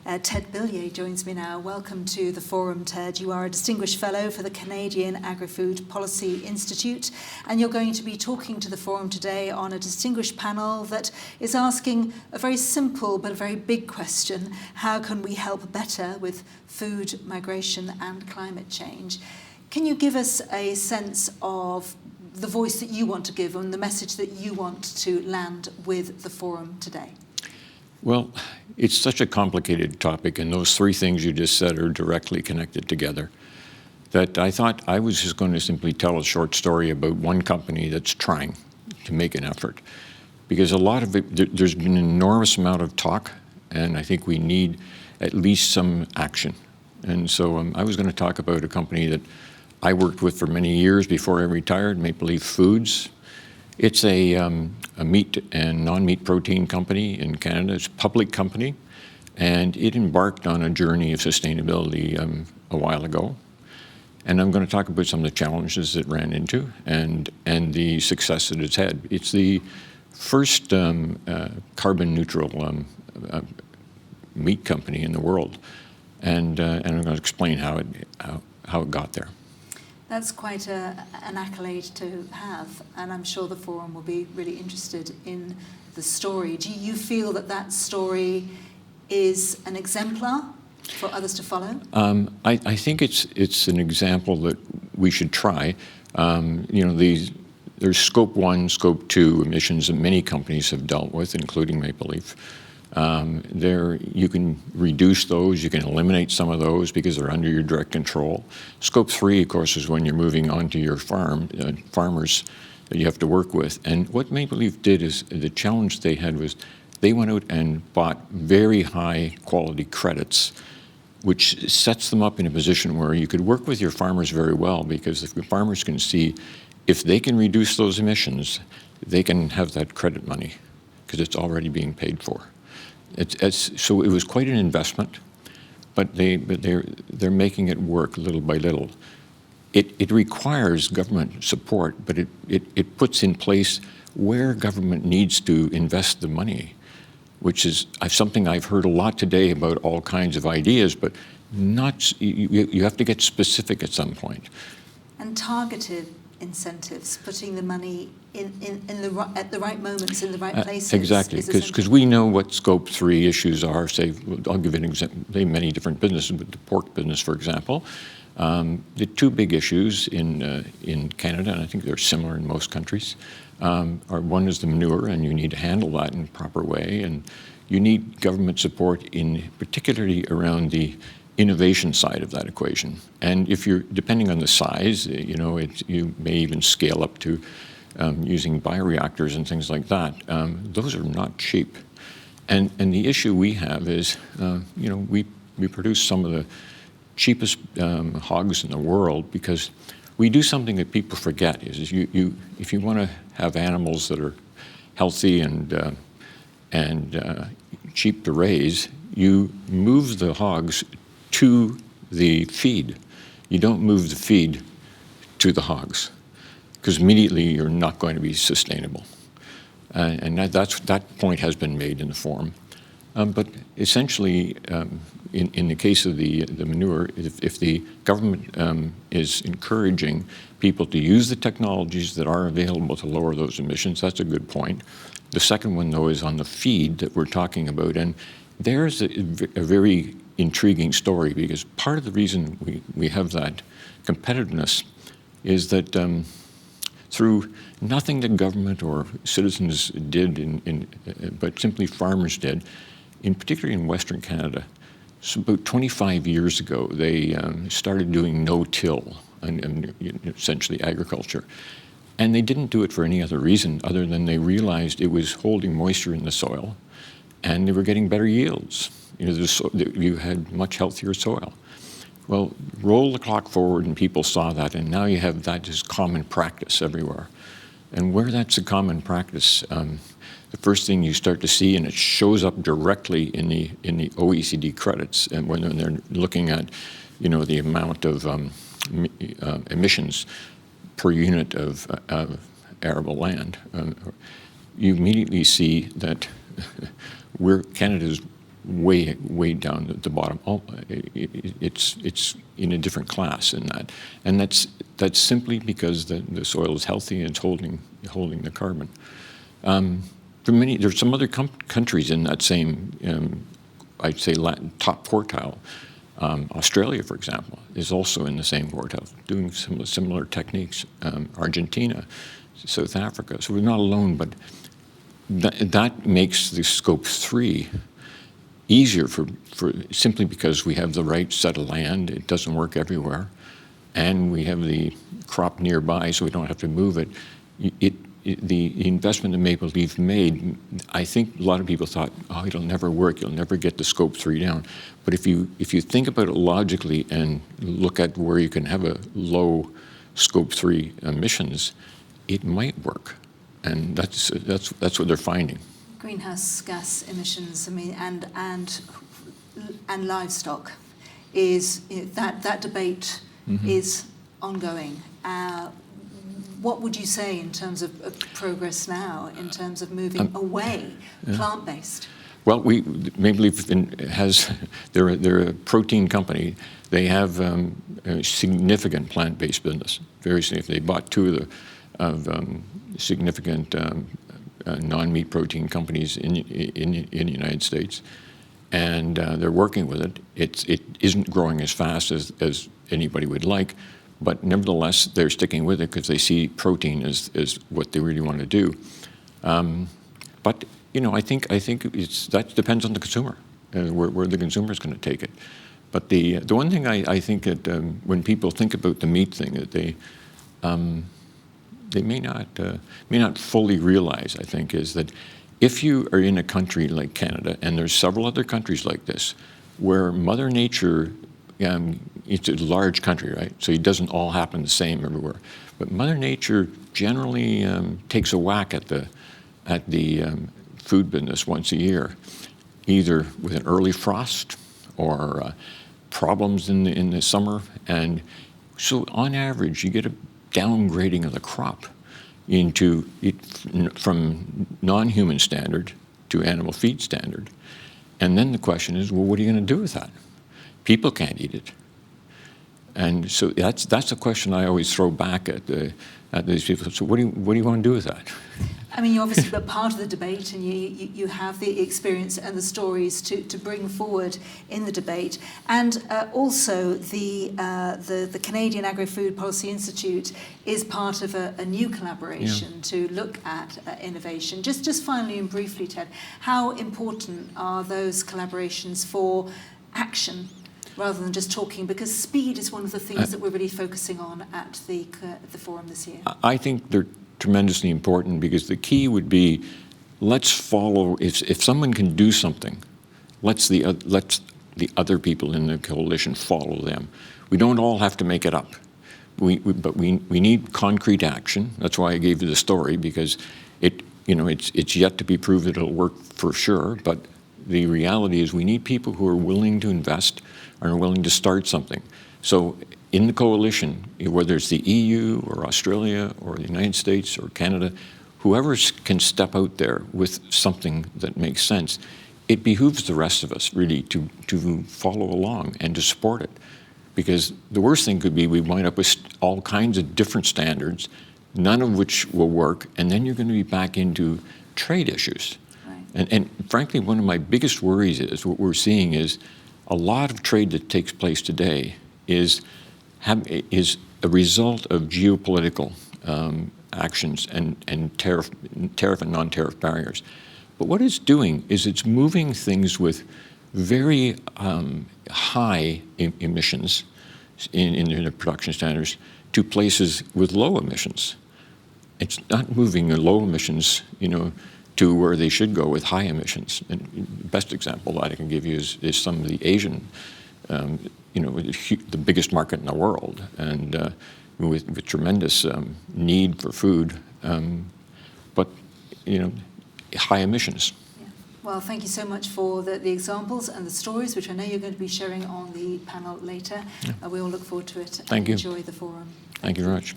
Ted Bilyea joins me now. Welcome to the Forum, Ted. You are a Distinguished Fellow for the Canadian Agri-Food Policy Institute, and you're going to be talking to the Forum today on a distinguished panel that is asking a very simple but a very big question: how can we help better with food, migration and climate change? Can you give us a sense of the voice that you want to give and the message that you want to land with the Forum today? Well, it's such a complicated topic, and those three things you just said are directly connected together, that I thought I was just going to simply tell a short story about one company that's trying to make an effort. Because a lot of it, there's been an enormous amount of talk, and I think we need at least some action. And so I was going to talk about a company that I worked with for many years before I retired, Maple Leaf Foods. It's a meat and non-meat protein company in Canada. It's a public company, and it embarked on a journey of sustainability a while ago. And I'm going to talk about some of the challenges it ran into and the success that it's had. It's the first carbon neutral meat company in the world, and I'm going to explain how it got there. That's quite an accolade to have, and I'm sure the Forum will be really interested in the story. Do you feel that that story is an exemplar for others to follow? I think it's an example that we should try. There's Scope 1, Scope 2 emissions that many companies have dealt with, including Maple Leaf. You can reduce those, you can eliminate some of those because they're under your direct control. Scope 3, of course, is when you're moving onto your farm, farmers that you have to work with. And what Maple Leaf did is, the challenge they had was they went out and bought very high quality credits, which sets them up in a position where you could work with your farmers very well, because if the farmers can see if they can reduce those emissions, they can have that credit money because it's already being paid for. So it was quite an investment, but they're making it work little by little. It requires government support, but it puts in place where government needs to invest the money, which is something I've heard a lot today about all kinds of ideas, but you have to get specific at some point. And targeted incentives, putting the money at the right moments in the right places. Exactly, because we know what Scope 3 issues are. Say, I'll give an example. They have many different businesses, but the pork business, for example, the two big issues in Canada, and I think they're similar in most countries, one is the manure, and you need to handle that in a proper way, and you need government support particularly around the innovation side of that equation. And if you're, depending on the size, you may even scale up to using bioreactors and things like that. Those are not cheap. And the issue we have is, we produce some of the cheapest hogs in the world because we do something that people forget, is if you want to have animals that are healthy and cheap to raise, you move the hogs to the feed. You don't move the feed to the hogs, because immediately you're not going to be sustainable. And that point has been made in the Forum. But essentially, in the case of the manure, if the government is encouraging people to use the technologies that are available to lower those emissions, that's a good point. The second one, though, is on the feed that we're talking about. And there's a very intriguing story, because part of the reason we have that competitiveness is that through nothing that government or citizens did, but simply farmers did, particularly in Western Canada. So about 25 years ago, they started doing no-till, and essentially agriculture. And they didn't do it for any other reason other than they realized it was holding moisture in the soil, and they were getting better yields. You had much healthier soil. Well, roll the clock forward and people saw that, and now you have that as common practice everywhere. And where that's a common practice, the first thing you start to see, and it shows up directly in the OECD credits, and when they're looking at, the amount of emissions per unit of arable land, you immediately see that Canada's way down at the bottom. It's in a different class in that, and that's simply because the soil is healthy and it's holding the carbon. There's some other countries in that same, I'd say, top quartile. Australia, for example, is also in the same quartile, doing similar techniques. Argentina, South Africa. So we're not alone, but that makes the Scope 3 easier for simply because we have the right set of land. It doesn't work everywhere, and we have the crop nearby, so we don't have to move it. The investment that Maple Leaf made, I think a lot of people thought, oh, it'll never work. You'll never get the Scope 3 down. But if you think about it logically and look at where you can have a low Scope 3 emissions, it might work, and that's what they're finding. Greenhouse gas emissions, I mean, and livestock is that debate is ongoing. What would you say in terms of progress now, in terms of moving away, plant-based? Well, Maple Leaf they're a protein company. They have a significant plant-based business, very significant. They bought two of significant non-meat protein companies in the United States, and they're working with it. It isn't growing as fast as anybody would like, but nevertheless, they're sticking with it because they see protein as what they really want to do. But I think that depends on the consumer, where the consumer is going to take it. But the one thing I think that when people think about the meat thing, that they may not fully realize, I think, is that if you are in a country like Canada, and there's several other countries like this, where Mother Nature, it's a large country, right? So it doesn't all happen the same everywhere. But Mother Nature generally takes a whack at the food business once a year, either with an early frost or problems in the summer. And so on average, you get a downgrading of the crop from non-human standard to animal feed standard. And then the question is, well, what are you going to do with that? People can't eat it. And so that's a question I always throw back at these people. So what do you want to do with that? I mean, you're obviously part of the debate, and you have the experience and the stories to bring forward in the debate. And also the Canadian Agri-Food Policy Institute is part of a new collaboration to look at innovation. Just finally and briefly, Ted, how important are those collaborations for action rather than just talking? Because speed is one of the things that we're really focusing on at the forum this year. I think they're tremendously important, because the key would be, let's follow. If someone can do something, let's the other people in the coalition follow them. We don't all have to make it up. But we need concrete action. That's why I gave you the story, because it's yet to be proved that it'll work for sure. But the reality is we need people who are willing to invest and are willing to start something. So in the coalition, whether it's the EU or Australia or the United States or Canada, whoever can step out there with something that makes sense, it behooves the rest of us really to follow along and to support it. Because the worst thing could be we wind up with all kinds of different standards, none of which will work, and then you're going to be back into trade issues. Right. And frankly, one of my biggest worries is what we're seeing is a lot of trade that takes place today is a result of geopolitical actions and tariff and non-tariff barriers. But what it's doing is it's moving things with very high emissions in the production standards to places with low emissions. It's not moving the low emissions, to where they should go with high emissions. And the best example that I can give you is some of the Asian, the biggest market in the world, and with tremendous need for food, but high emissions. Yeah. Well, thank you so much for the examples and the stories, which I know you're going to be sharing on the panel later. Yeah. We all look forward to it. Thank you. Enjoy the forum. Thank you very much.